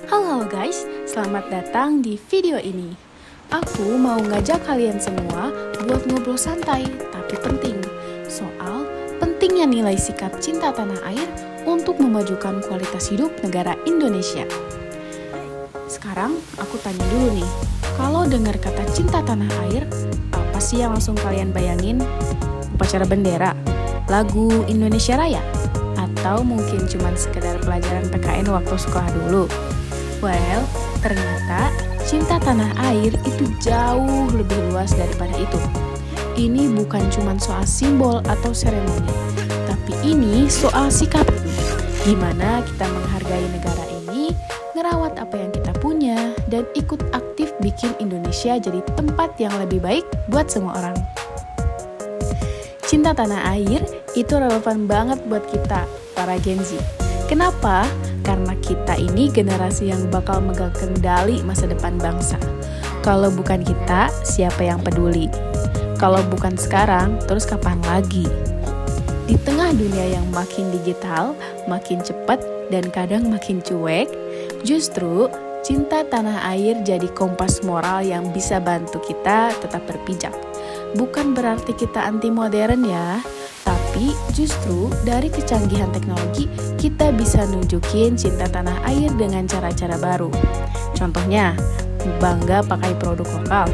Halo guys, selamat datang di video ini. Aku mau ngajak kalian semua buat ngobrol santai tapi penting soal pentingnya nilai sikap cinta tanah air untuk memajukan kualitas hidup negara Indonesia. Sekarang aku tanya dulu nih, kalau dengar kata cinta tanah air, apa sih yang langsung kalian bayangin? Upacara bendera, lagu Indonesia Raya, atau mungkin cuma sekedar pelajaran PKN waktu sekolah dulu? Well, ternyata cinta tanah air itu jauh lebih luas daripada itu. Ini bukan cuma soal simbol atau seremoni, tapi ini soal sikap hidup, di mana kita menghargai negara ini, ngerawat apa yang kita punya, dan ikut aktif bikin Indonesia jadi tempat yang lebih baik buat semua orang. Cinta tanah air itu relevan banget buat kita, para Gen Z. Kenapa? Karena kita ini generasi yang bakal megang kendali masa depan bangsa. Kalau bukan kita, siapa yang peduli? Kalau bukan sekarang, terus kapan lagi? Di tengah dunia yang makin digital, makin cepat, dan kadang makin cuek, justru cinta tanah air jadi kompas moral yang bisa bantu kita tetap berpijak. Bukan berarti kita anti modern ya, tapi justru dari kecanggihan teknologi kita bisa nunjukin cinta tanah air dengan cara-cara baru. Contohnya, bangga pakai produk lokal,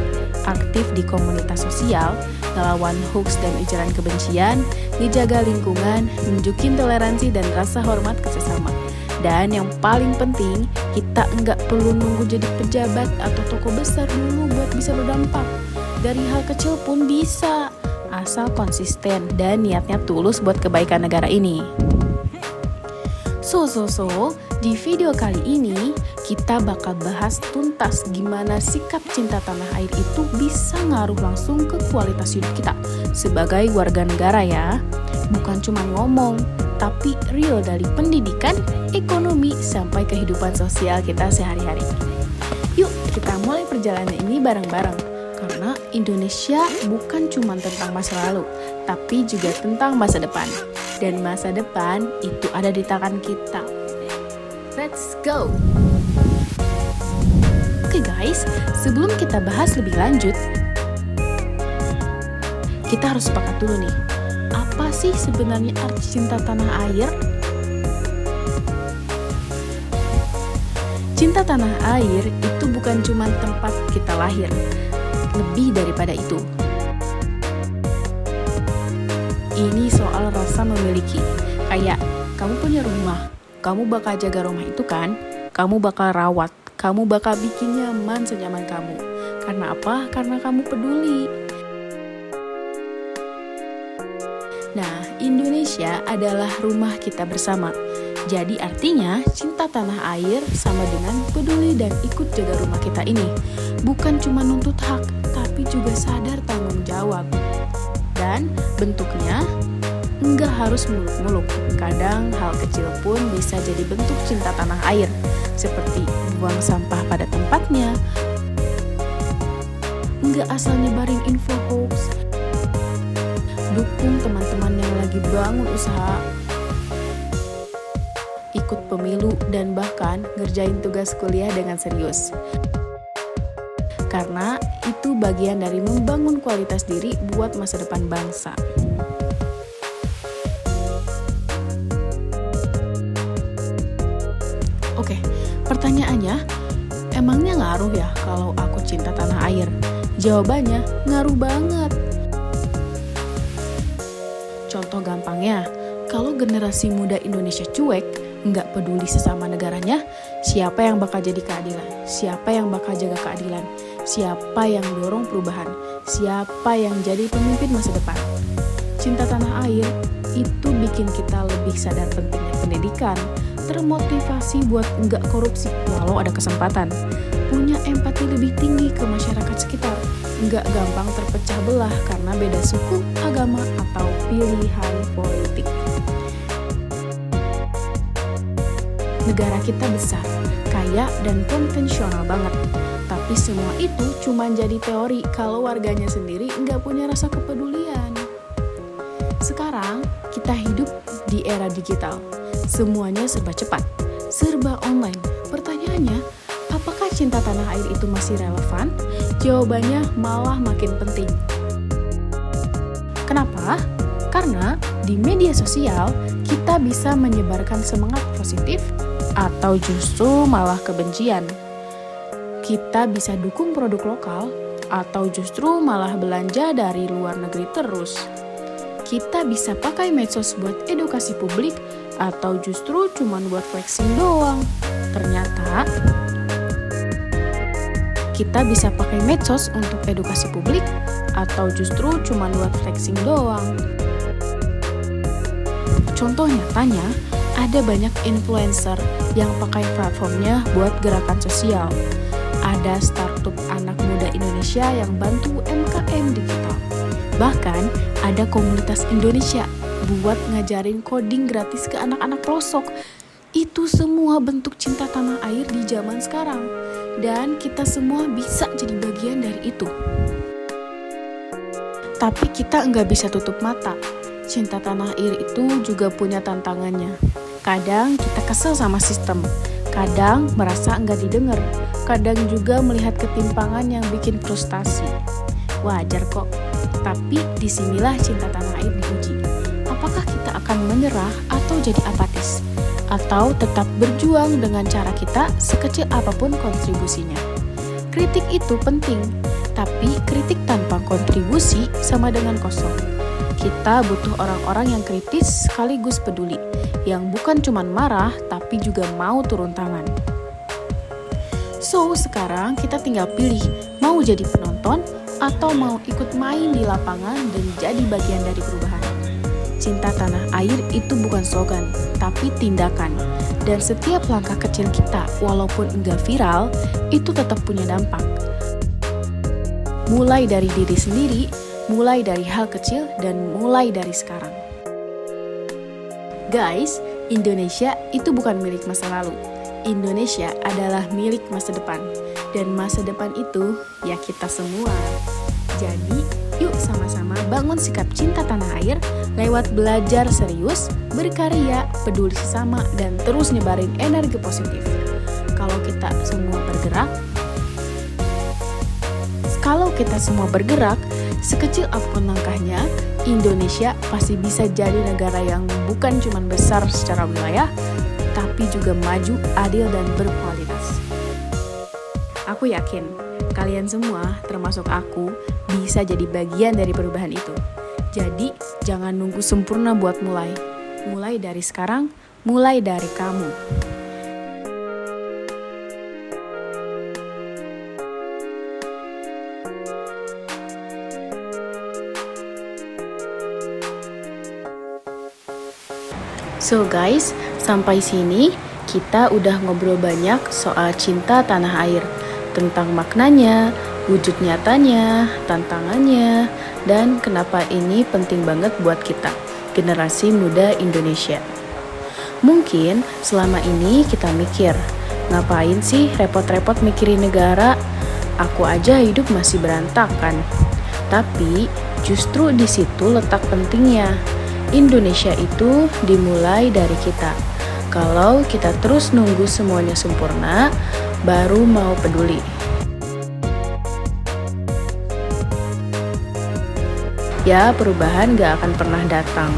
aktif di komunitas sosial, ngelawan hoax dan ujaran kebencian, dijaga lingkungan, nunjukin toleransi dan rasa hormat ke sesama. Dan yang paling penting, kita nggak perlu nunggu jadi pejabat atau tokoh besar dulu buat bisa berdampak. Dari hal kecil pun bisa, asal konsisten dan niatnya tulus buat kebaikan negara ini. So, di video kali ini kita bakal bahas tuntas gimana sikap cinta tanah air itu bisa ngaruh langsung ke kualitas hidup kita sebagai warga negara ya. Bukan cuma ngomong, tapi real dari pendidikan, ekonomi, sampai kehidupan sosial kita sehari-hari. Yuk kita mulai perjalanan ini bareng-bareng. Karena Indonesia bukan cuma tentang masa lalu, tapi juga tentang masa depan. Dan masa depan itu ada di tangan kita. Let's go! Oke guys, sebelum kita bahas lebih lanjut, kita harus sepakat dulu nih. Apa sih sebenarnya arti cinta tanah air? Cinta tanah air itu bukan cuma tempat kita lahir, lebih daripada itu. Ini soal rasa memiliki. Kayak kamu punya rumah, kamu bakal jaga rumah itu kan? Kamu bakal rawat, kamu bakal bikin nyaman senyaman kamu. Karena apa? Karena kamu peduli. Nah, Indonesia adalah rumah kita bersama. Jadi artinya cinta tanah air sama dengan peduli dan ikut jaga rumah kita ini. Bukan cuma nuntut hak, tapi juga sadar tanggung jawab. Dan bentuknya nggak harus muluk-muluk. Kadang hal kecil pun bisa jadi bentuk cinta tanah air. Seperti buang sampah pada tempatnya, nggak asal nyebarin info hoax, dukung teman-teman yang lagi bangun usaha, ikut pemilu, dan bahkan ngerjain tugas kuliah dengan serius. Karena itu bagian dari membangun kualitas diri buat masa depan bangsa. Oke, pertanyaannya, emangnya ngaruh ya kalau aku cinta tanah air? Jawabannya, ngaruh banget. Contoh gampangnya, kalau generasi muda Indonesia cuek, nggak peduli sesama negaranya, siapa yang bakal jadi keadilan? Siapa yang bakal jaga keadilan? Siapa yang dorong perubahan? Siapa yang jadi pemimpin masa depan? Cinta tanah air itu bikin kita lebih sadar pentingnya pendidikan, termotivasi buat nggak korupsi walau ada kesempatan, punya empati lebih tinggi ke masyarakat sekitar, nggak gampang terpecah belah karena beda suku, agama, atau pilihan politik. Negara kita besar, kaya, dan konvensional banget. Tapi semua itu cuma jadi teori kalau warganya sendiri nggak punya rasa kepedulian. Sekarang, kita hidup di era digital. Semuanya serba cepat, serba online. Pertanyaannya, bertanya, apakah cinta tanah air itu masih relevan? Jawabannya malah makin penting. Kenapa? Karena di media sosial kita bisa menyebarkan semangat positif atau justru malah kebencian. Kita bisa dukung produk lokal atau justru malah belanja dari luar negeri terus. Kita bisa pakai medsos buat edukasi publik atau justru cuman buat flexing doang. Ternyata kita bisa pakai medsos untuk edukasi publik atau justru cuman buat flexing doang. Contoh nyatanya, ada banyak influencer yang pakai platformnya buat gerakan sosial. Ada startup anak muda Indonesia yang bantu UMKM digital. Bahkan ada komunitas Indonesia buat ngajarin coding gratis ke anak-anak pelosok. Itu semua bentuk cinta tanah air di zaman sekarang. Dan kita semua bisa jadi bagian dari itu. Tapi kita nggak bisa tutup mata. Cinta tanah air itu juga punya tantangannya. Kadang kita kesel sama sistem, kadang merasa nggak didengar, kadang juga melihat ketimpangan yang bikin frustasi. Wajar kok, tapi disinilah cinta tanah air diuji. Apakah kita akan menyerah atau jadi apatis? Atau tetap berjuang dengan cara kita sekecil apapun kontribusinya? Kritik itu penting, tapi kritik tanpa kontribusi sama dengan kosong. Kita butuh orang-orang yang kritis sekaligus peduli, yang bukan cuma marah tapi juga mau turun tangan. So, sekarang kita tinggal pilih mau jadi penonton atau mau ikut main di lapangan dan jadi bagian dari perubahan. Cinta tanah air itu bukan slogan, tapi tindakan. Dan setiap langkah kecil kita, walaupun enggak viral, itu tetap punya dampak. Mulai dari diri sendiri, mulai dari hal kecil, dan mulai dari sekarang. Guys, Indonesia itu bukan milik masa lalu. Indonesia adalah milik masa depan. Dan masa depan itu ya kita semua. Jadi, yuk sama-sama bangun sikap cinta tanah air lewat belajar serius, berkarya, peduli sesama, dan terus nyebarin energi positif. Kalau kita semua bergerak, sekecil apapun langkahnya, Indonesia pasti bisa jadi negara yang bukan cuma besar secara wilayah, tapi juga maju, adil, dan berkualitas. Aku yakin kalian semua, termasuk aku, bisa jadi bagian dari perubahan itu. Jadi, jangan nunggu sempurna buat mulai. Mulai dari sekarang, mulai dari kamu. So guys, sampai sini kita udah ngobrol banyak soal cinta tanah air, tentang maknanya, wujud nyatanya, tantangannya, dan kenapa ini penting banget buat kita, generasi muda Indonesia. Mungkin selama ini kita mikir, ngapain sih repot-repot mikirin negara? Aku aja hidup masih berantakan. Tapi justru di situ letak pentingnya. Indonesia itu dimulai dari kita. Kalau kita terus nunggu semuanya sempurna, baru mau peduli. Ya, perubahan gak akan pernah datang.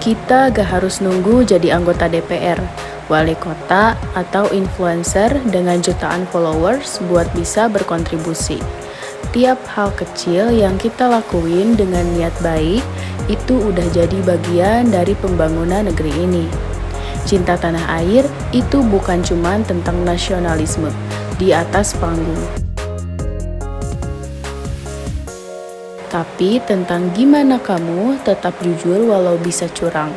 Kita gak harus nunggu jadi anggota DPR, wali kota, atau influencer dengan jutaan followers buat bisa berkontribusi. Tiap hal kecil yang kita lakuin dengan niat baik, itu udah jadi bagian dari pembangunan negeri ini. Cinta tanah air itu bukan cuma tentang nasionalisme di atas panggung, tapi tentang gimana kamu tetap jujur walau bisa curang.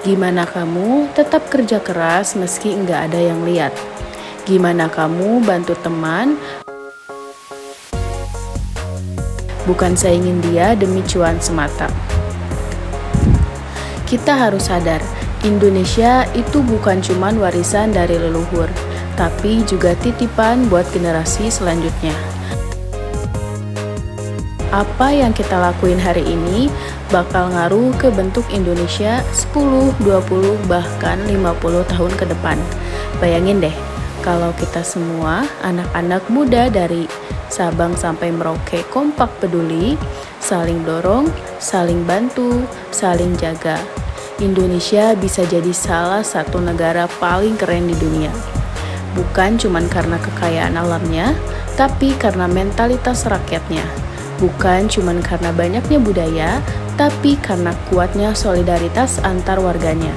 Gimana kamu tetap kerja keras meski nggak ada yang lihat. Gimana kamu bantu teman, bukan saingin dia demi cuan semata. Kita harus sadar, Indonesia itu bukan cuma warisan dari leluhur, tapi juga titipan buat generasi selanjutnya. Apa yang kita lakuin hari ini bakal ngaruh ke bentuk Indonesia 10, 20, bahkan 50 tahun ke depan. Bayangin deh, kalau kita semua anak-anak muda dari Sabang sampai Merauke kompak peduli, saling dorong, saling bantu, saling jaga. Indonesia bisa jadi salah satu negara paling keren di dunia. Bukan cuma karena kekayaan alamnya, tapi karena mentalitas rakyatnya. Bukan cuma karena banyaknya budaya, tapi karena kuatnya solidaritas antar warganya.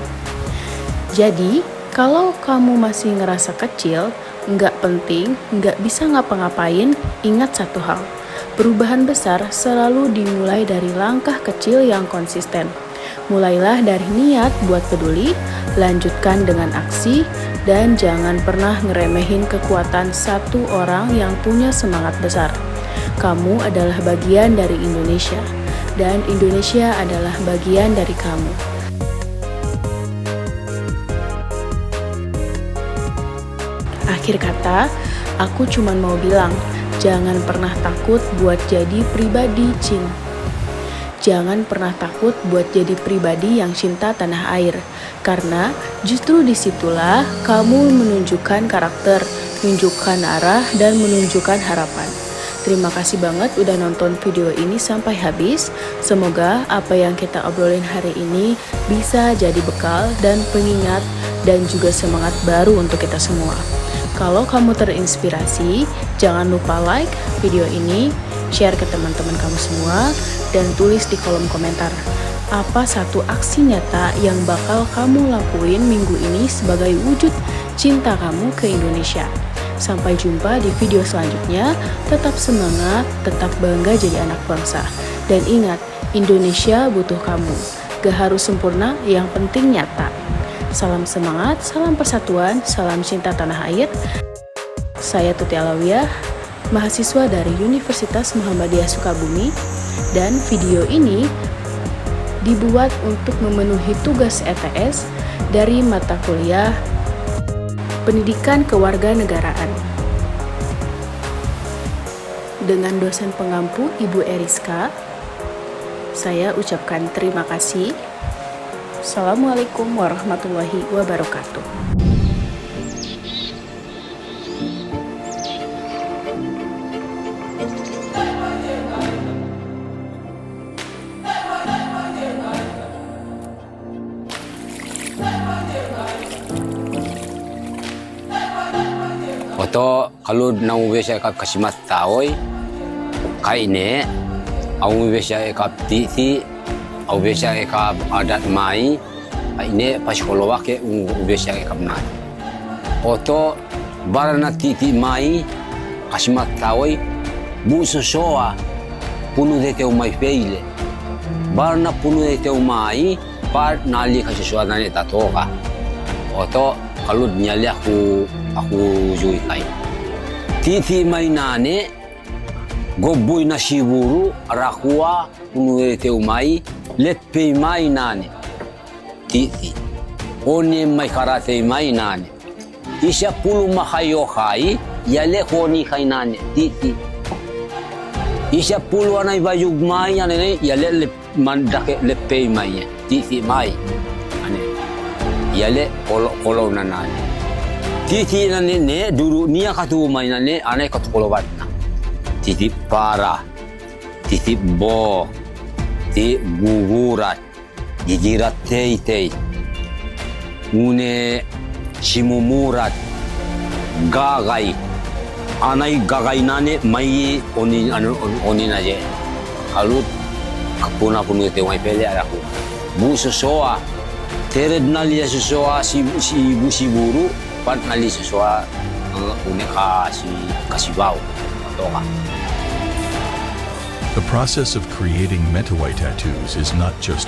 Jadi, kalau kamu masih ngerasa kecil, nggak penting, nggak bisa ngapa-ngapain, ingat satu hal. Perubahan besar selalu dimulai dari langkah kecil yang konsisten. Mulailah dari niat buat peduli, lanjutkan dengan aksi, dan jangan pernah ngeremehin kekuatan satu orang yang punya semangat besar. Kamu adalah bagian dari Indonesia, dan Indonesia adalah bagian dari kamu. Akhir kata, aku cuma mau bilang, jangan pernah takut buat jadi pribadi cinta. Jangan pernah takut buat jadi pribadi yang cinta tanah air, karena justru disitulah kamu menunjukkan karakter, menunjukkan arah, dan menunjukkan harapan. Terima kasih banget udah nonton video ini sampai habis. Semoga apa yang kita obrolin hari ini bisa jadi bekal dan pengingat dan juga semangat baru untuk kita semua. Kalau kamu terinspirasi, jangan lupa like video ini, share ke teman-teman kamu semua, dan tulis di kolom komentar apa satu aksi nyata yang bakal kamu lakuin minggu ini sebagai wujud cinta kamu ke Indonesia. Sampai jumpa di video selanjutnya. Tetap semangat, tetap bangga jadi anak bangsa. Dan ingat, Indonesia butuh kamu. Gak harus sempurna, yang penting nyata. Salam semangat, salam persatuan, salam cinta tanah air. Saya Tuti Alawiyah, mahasiswa dari Universitas Muhammadiyah Sukabumi, dan video ini dibuat untuk memenuhi tugas ETS dari mata kuliah Pendidikan Kewarganegaraan dengan dosen pengampu Ibu Eriska. Saya ucapkan terima kasih. Assalamualaikum warahmatullahi wabarakatuh. Oto kalau nang ubesya ka kasimat taoy kaine ang ubesya ka titi ang ubesya ka adat mai kaine paskolowa ke ubesya ka mai oto barana titi mai kasimat taoy buso soa puno de teu mai feile barana puno de teu mai par nali kasi soa nani tatoka oto kalau nyali aku jui kai. Titi mai nane goboi na shiburu rakua punuere teu mai lepe mai nane. Titi one mai karate mai nane. Isya pulu makayo kai yale koni kai nane. Titi isya pulu anai bayug mai ane yale le mandake lepe mai. Titi mai ane yale kolo na nane. Titi na ne dulu niya katu mai na ne anai katu kolobat na. Titi para, titi bo, titi gugurat, gigirat tei, une simumurat, gagay, anai gagay na ne mai oni na je. Kalut kapuna puno te mai pele aku. Buso soa, tered na liya soa si buru. Nali sesuatu kasibau toka. The process of creating Mentawai tattoos is not just